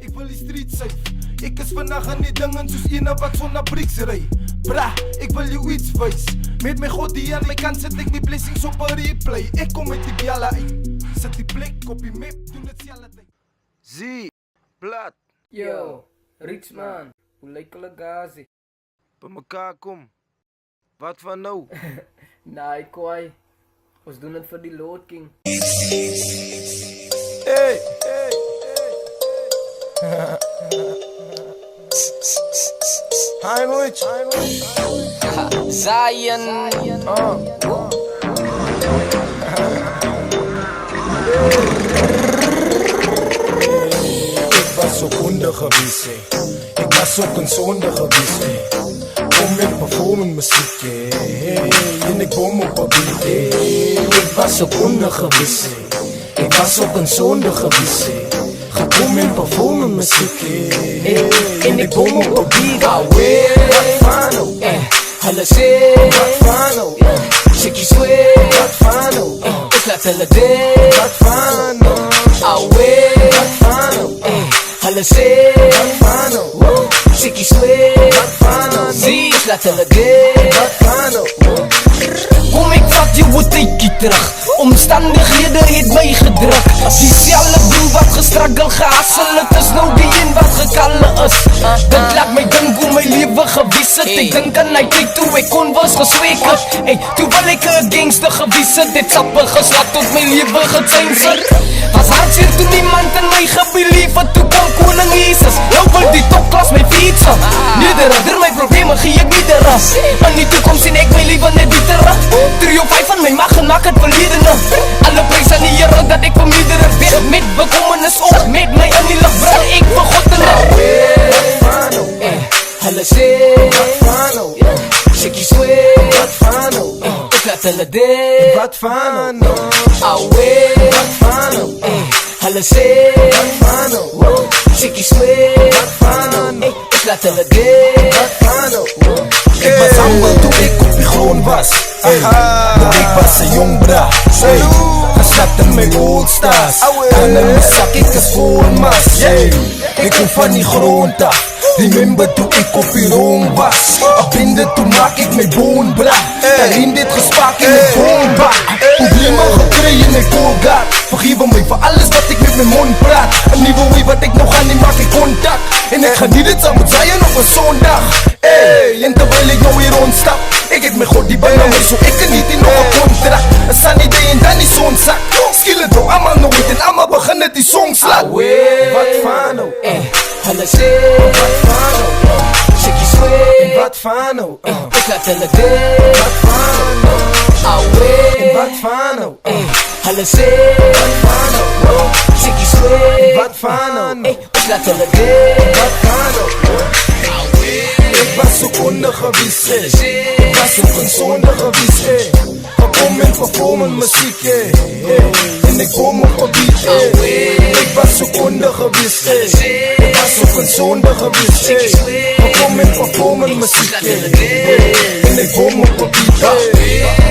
Ek wil die street safe. Ek is vandag aan die dingen soos ene wat sonder brieks ry. Bra, ek wil jou iets wys. Met my God die aan my kant sit ek my blessings op 'n replay. Ek kom met die bjalla uit. Sit die plek op die map, doen dit selfe tyd. Zie, plat, Yo, Rich man, hoe lyk hulle gazi? by mekaar kom. Wat van nou? Nee, kwai. Ons doen dit vir die Lord King. Hey, Heinrich. Zion. Ik was ook onder geweest, ik was ook een zonde geweest. Kom met performen muziek, en ik bom op een beat. Ik was ook onder geweest, ik was ook een zonde geweest. Kom met performen muziek, en ik bom op een beat. Alweer, wat fano, hulle sê, wat fano, chickie swear, wat fano, ik laat hulle ding, wat fano, alweer, wat fano, hulle sê, wat fano, chickie swear, wat fano, zie, ik laat hulle ding, wat fano. Kom ek vat jou 'n tydjie terug. Omstandighede het my gedruk. Dieselfde ding wat gestruggle gehassel het, is nou die een wat gekalle is. Dit laat my dink hoe my lewe gewees het. Ek dink aan die tyd toe ek kon was gesweek het. Toe wil ek 'n gangster gewees het. Dit sappe geslag tot my lewe gechange het. Was hartseer toe niemand in my gebelief het. Toe kom koning Jesus, nou wil die topklas my fietsen. Nederig, my probleme gee ek nie ras. In die toekoms sien ek my lewe net beter. 3 op 5 van my mag en maak het verledene. Alle prijs aan die Here dat ek vermeerder werd. Met bekommernis op, met my in die lucht brand. Ik vir God en hulle sê, wat fano, chickie swear, wat fano, ek laat hulle ding, Wat fano, alweer, wat fano, hulle sê, wat fano, chickie swear, wat fano, ek laat hulle ding, wat fano. Ik was humble toen ik op die grond was. Want ik was een jong bra. Geslapt in mijn old stars. Dan in mijn zak, ik is vol mas. Ik kom van die grond af. Remember toen ik op die rond was. Op binden toen maak ik mijn boon bra. Daarin dit gespaak in mijn boonbak. Problemen gekregen in Colgate. Vergeef me voor alles wat ik met mijn mond praat. Een nieuwe way wat ik nog aan die maak ik contact. En ik ga niet het samen zijn op een zondag. En terwijl ik nou hier rondstap, ik heb mijn God die bijna mij zo ik niet in nog een contract. Een sunny day en dan die zon zak. Skillen door allemaal nooit en allemaal beginnen die song slaat. Wat fano, hulle sê, wat fano, chickie swear, wat fano, ek laat hulle ding, wat fano, alweer, wat fano, hulle sê, wat fano, chickie swear, wat fano, ek laat hulle ding, wat fano. Ik was ook onder geweest, ik was ook een zonde geweest. Kom en performen muziek, en ik kom op een beat. Ik was ook onder geweest, ik was ook een zonde geweest. Kom en performen muziek, en ik kom op een beat.